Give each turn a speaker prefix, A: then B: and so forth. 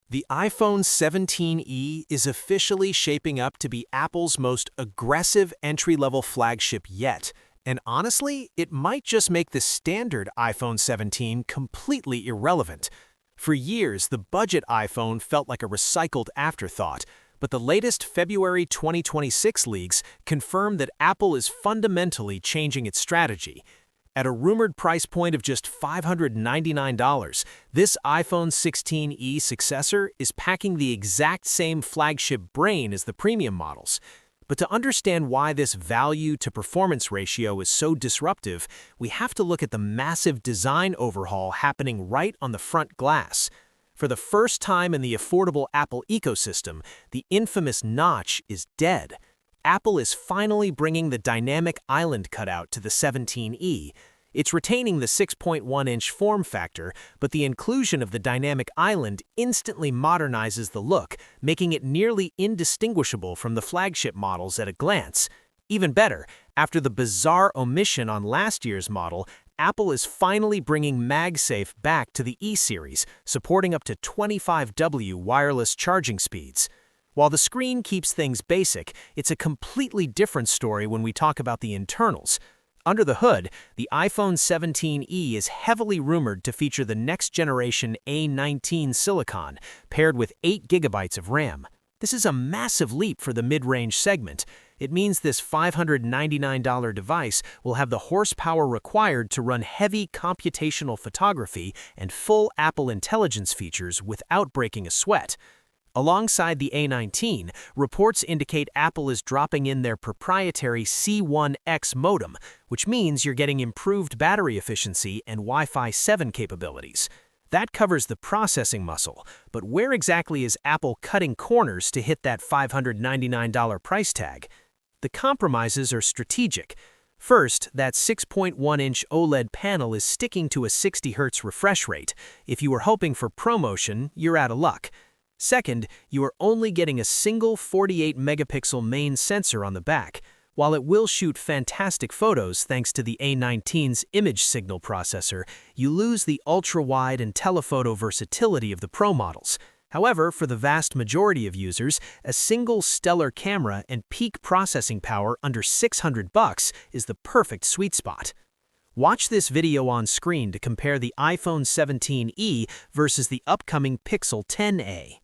A: The iPhone 17e is officially shaping up to be Apple's most aggressive entry-level flagship yet, and honestly, it might just make the standard iPhone 17 completely irrelevant. For years, the budget iPhone felt like a recycled afterthought, but the latest February 2026 leaks confirm that Apple is fundamentally changing its strategy. At a rumored price point of just $599, this iPhone 16e successor is packing the exact same flagship brain as the premium models. But to understand why this value-to-performance ratio is so disruptive, we have to look at the massive design overhaul happening right on the front glass. For the first time in the affordable Apple ecosystem, the infamous notch is dead. Apple is finally bringing the dynamic island cutout to the 17e. It's retaining the 6.1-inch form factor, but the inclusion of the dynamic island instantly modernizes the look, making it nearly indistinguishable from the flagship models at a glance. Even better, after the bizarre omission on last year's model, Apple is finally bringing MagSafe back to the E-series, supporting up to 25W wireless charging speeds. While the screen keeps things basic, it's a completely different story when we talk about the internals. Under the hood, the iPhone 17e is heavily rumored to feature the next-generation A19 silicon, paired with 8 GB of RAM. This is a massive leap for the mid-range segment. It means this $599 device will have the horsepower required to run heavy computational photography and full Apple Intelligence features without breaking a sweat. Alongside the A19, reports indicate Apple is dropping in their proprietary C1X modem, which means you're getting improved battery efficiency and Wi-Fi 7 capabilities. That covers the processing muscle, but where exactly is Apple cutting corners to hit that $599 price tag? The compromises are strategic. First, that 6.1-inch OLED panel is sticking to a 60 Hz refresh rate. If you were hoping for ProMotion, you're out of luck. Second, you are only getting a single 48-megapixel main sensor on the back. While it will shoot fantastic photos thanks to the A19's image signal processor, you lose the ultra-wide and telephoto versatility of the Pro models. However, for the vast majority of users, a single stellar camera and peak processing power under $600 is the perfect sweet spot. Watch this video on screen to compare the iPhone 17e versus the upcoming Pixel 10a.